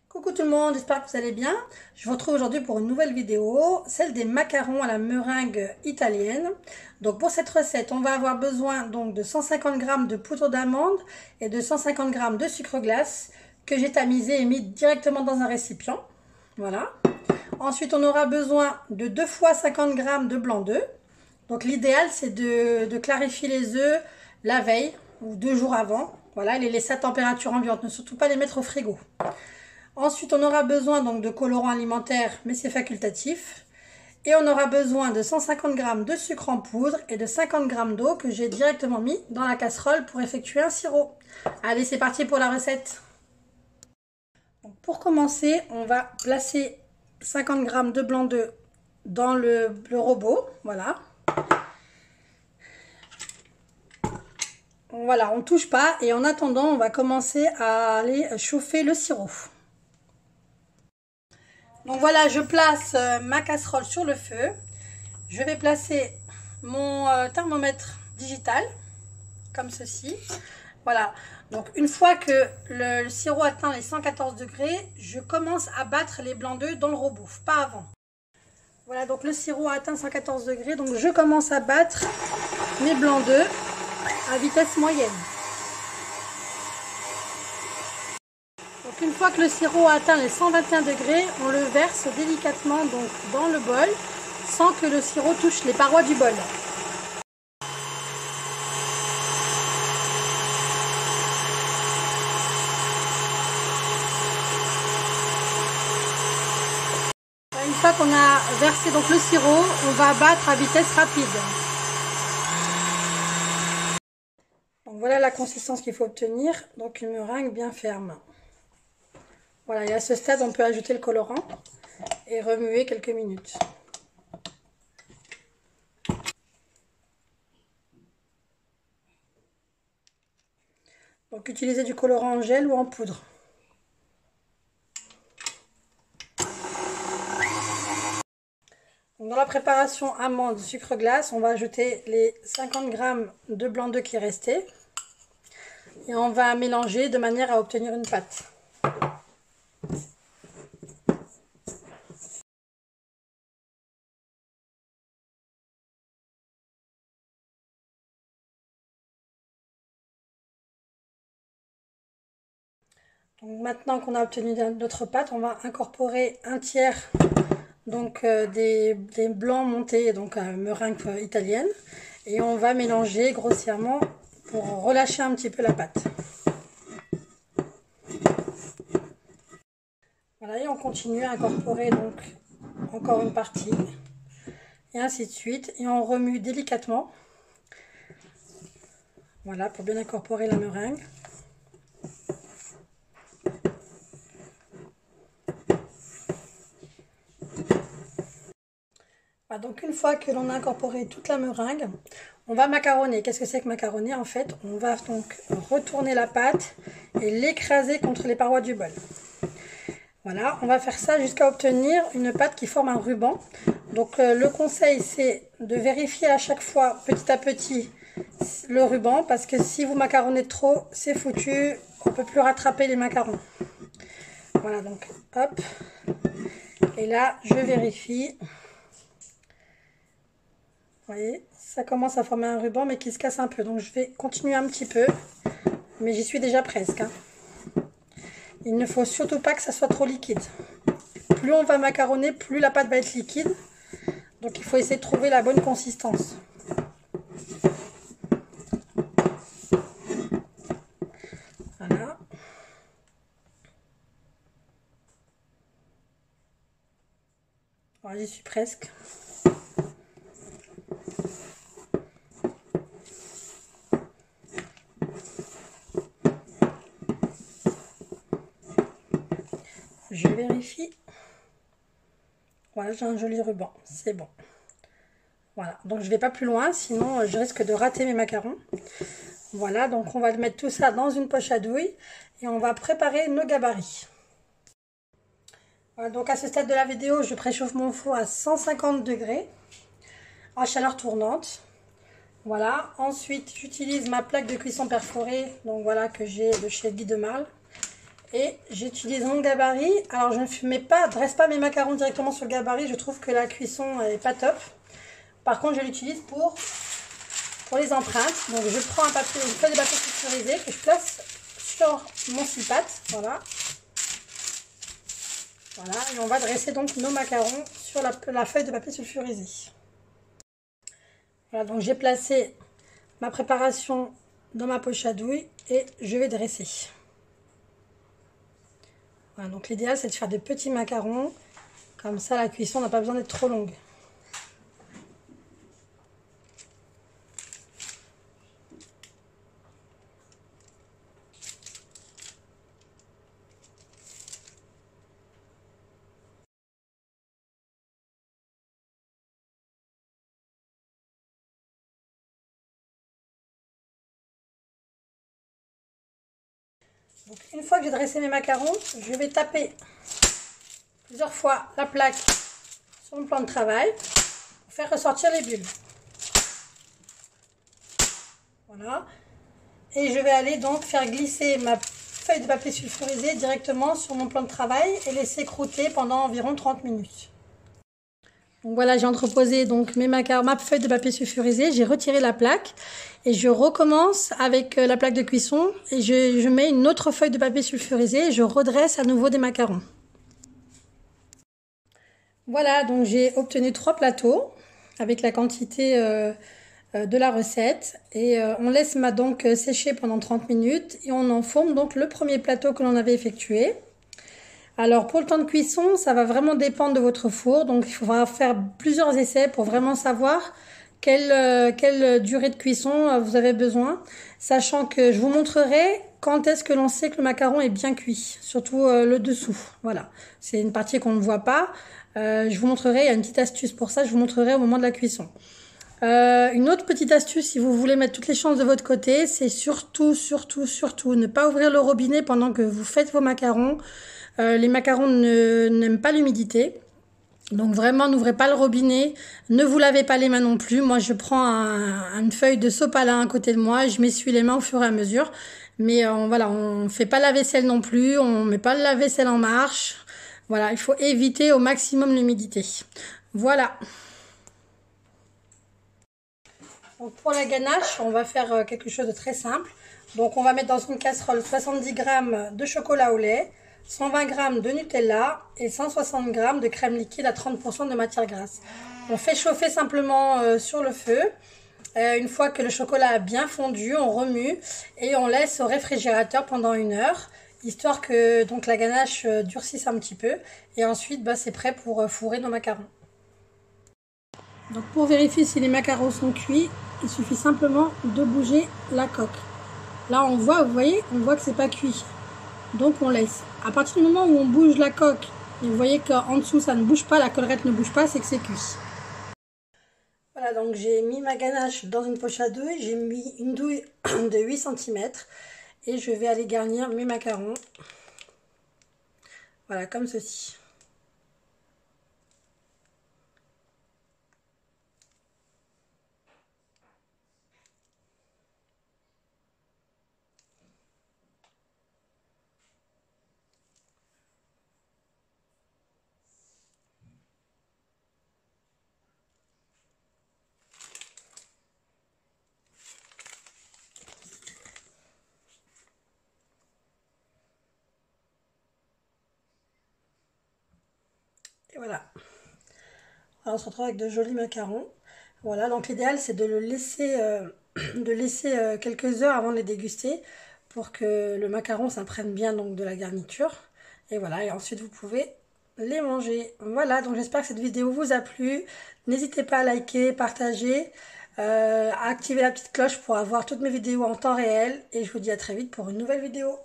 Coucou tout le monde, j'espère que vous allez bien. Je vous retrouve aujourd'hui pour une nouvelle vidéo, celle des macarons à la meringue italienne. Donc pour cette recette, on va avoir besoin donc de 150 g de poudre d'amande et de 150 g de sucre glace que j'ai tamisé et mis directement dans un récipient. Voilà. Ensuite, on aura besoin de 2 fois 50 g de blanc d'œuf. Donc l'idéal, c'est de clarifier les œufs la veille ou 2 jours avant. Voilà, et les laisser à température ambiante, ne surtout pas les mettre au frigo. Ensuite, on aura besoin donc de colorant alimentaire, mais c'est facultatif. Et on aura besoin de 150 g de sucre en poudre et de 50 g d'eau que j'ai directement mis dans la casserole pour effectuer un sirop. Allez, c'est parti pour la recette. Donc, pour commencer, on va placer 50 g de blanc d'œuf dans le robot. Voilà. Voilà, on ne touche pas. Et en attendant, on va commencer à aller chauffer le sirop. Donc voilà, je place ma casserole sur le feu. Je vais placer mon thermomètre digital, comme ceci. Voilà, donc une fois que le sirop atteint les 114 degrés, je commence à battre les blancs d'œufs dans le robot, pas avant. Voilà, donc le sirop a atteint 114 degrés, donc je commence à battre mes blancs d'œufs à vitesse moyenne. Donc une fois que le sirop a atteint les 121 degrés, on le verse délicatement donc dans le bol sans que le sirop touche les parois du bol. Une fois qu'on a versé donc le sirop, on va battre à vitesse rapide. Donc voilà la consistance qu'il faut obtenir, donc une meringue bien ferme. Voilà, et à ce stade, on peut ajouter le colorant et remuer quelques minutes. Donc utilisez du colorant en gel ou en poudre. Donc, dans la préparation amande, sucre glace, on va ajouter les 50 g de blanc d'œuf qui restaient. Et on va mélanger de manière à obtenir une pâte. Donc maintenant qu'on a obtenu notre pâte, on va incorporer un tiers donc, des blancs montés donc à meringue italienne. Et on va mélanger grossièrement pour relâcher un petit peu la pâte. Voilà, et on continue à incorporer donc encore une partie. Et ainsi de suite. Et on remue délicatement. Voilà, pour bien incorporer la meringue. Voilà, donc une fois que l'on a incorporé toute la meringue, on va macaronner. Qu'est-ce que c'est que macaronner? En fait, on va donc retourner la pâte et l'écraser contre les parois du bol. Voilà, on va faire ça jusqu'à obtenir une pâte qui forme un ruban. Donc le conseil, c'est de vérifier à chaque fois, petit à petit, le ruban. Parce que si vous macaronnez trop, c'est foutu. On ne peut plus rattraper les macarons. Voilà, donc hop. Et là, je vérifie. Vous voyez, ça commence à former un ruban, mais qui se casse un peu. Donc je vais continuer un petit peu. Mais j'y suis déjà presque. Il ne faut surtout pas que ça soit trop liquide. Plus on va macaronner, plus la pâte va être liquide. Donc il faut essayer de trouver la bonne consistance. Voilà. Voilà, j'y suis presque. Je vérifie. Voilà, j'ai un joli ruban. C'est bon. Voilà, donc je ne vais pas plus loin, sinon je risque de rater mes macarons. Voilà, donc on va mettre tout ça dans une poche à douille et on va préparer nos gabarits. Voilà, donc à ce stade de la vidéo, je préchauffe mon four à 150 degrés en chaleur tournante. Voilà, ensuite j'utilise ma plaque de cuisson perforée, donc voilà, que j'ai de chez Guy de Marle. Et j'utilise mon gabarit. Alors je ne dresse pas mes macarons directement sur le gabarit. Je trouve que la cuisson n'est pas top. Par contre, je l'utilise pour les empreintes. Donc je prends une feuille de papier sulfurisé que je place sur mon scie-patte. Voilà. Voilà. Et on va dresser donc nos macarons sur la feuille de papier sulfurisé. Voilà, donc j'ai placé ma préparation dans ma poche à douille et je vais dresser. Voilà, donc l'idéal c'est de faire des petits macarons. Comme ça la cuisson n'a pas besoin d'être trop longue. Donc, une fois que j'ai dressé mes macarons, je vais taper plusieurs fois la plaque sur mon plan de travail pour faire ressortir les bulles. Voilà. Et je vais aller donc faire glisser ma feuille de papier sulfurisé directement sur mon plan de travail et laisser croûter pendant environ 30 minutes. Donc voilà, j'ai entreposé donc ma feuille de papier sulfurisé, j'ai retiré la plaque et je recommence avec la plaque de cuisson et je mets une autre feuille de papier sulfurisé et je redresse à nouveau des macarons. Voilà, donc j'ai obtenu 3 plateaux avec la quantité de la recette et on laisse donc sécher pendant 30 minutes et on enfourne donc le premier plateau que l'on avait effectué. Alors pour le temps de cuisson, ça va vraiment dépendre de votre four, donc il faudra faire plusieurs essais pour vraiment savoir quelle durée de cuisson vous avez besoin, sachant que je vous montrerai quand est-ce que l'on sait que le macaron est bien cuit, surtout le dessous. Voilà, c'est une partie qu'on ne voit pas. Je vous montrerai, il y a une petite astuce pour ça, je vous montrerai au moment de la cuisson. Une autre petite astuce, si vous voulez mettre toutes les chances de votre côté, c'est surtout ne pas ouvrir le robinet pendant que vous faites vos macarons. Les macarons n'aiment pas l'humidité. Donc vraiment, n'ouvrez pas le robinet. Ne vous lavez pas les mains non plus. Moi, je prends une feuille de sopalin à côté de moi et je m'essuie les mains au fur et à mesure. Mais voilà, on ne fait pas la vaisselle non plus. On ne met pas le lave-vaisselle en marche. Voilà, il faut éviter au maximum l'humidité. Voilà. Donc pour la ganache, on va faire quelque chose de très simple. Donc on va mettre dans une casserole 70 g de chocolat au lait, 120 g de Nutella et 160 g de crème liquide à 30% de matière grasse. On fait chauffer simplement sur le feu. Une fois que le chocolat a bien fondu, on remue et on laisse au réfrigérateur pendant 1 heure, histoire que donc la ganache durcisse un petit peu. Et ensuite, c'est prêt pour fourrer nos macarons. Donc pour vérifier si les macarons sont cuits, il suffit simplement de bouger la coque. Là on voit, vous voyez, on voit que c'est pas cuit. Donc on laisse. À partir du moment où on bouge la coque, et vous voyez qu'en dessous ça ne bouge pas, la collerette ne bouge pas, c'est que c'est cuit. Voilà, donc j'ai mis ma ganache dans une poche à douille, j'ai mis une douille de 8 cm et je vais aller garnir mes macarons. Voilà, comme ceci. Et voilà. Alors, on se retrouve avec de jolis macarons. Voilà, donc l'idéal c'est de le laisser, quelques heures avant de les déguster pour que le macaron s'imprègne bien donc de la garniture. Et voilà, et ensuite vous pouvez les manger. Voilà, donc j'espère que cette vidéo vous a plu. N'hésitez pas à liker, partager, à activer la petite cloche pour avoir toutes mes vidéos en temps réel. Et je vous dis à très vite pour une nouvelle vidéo.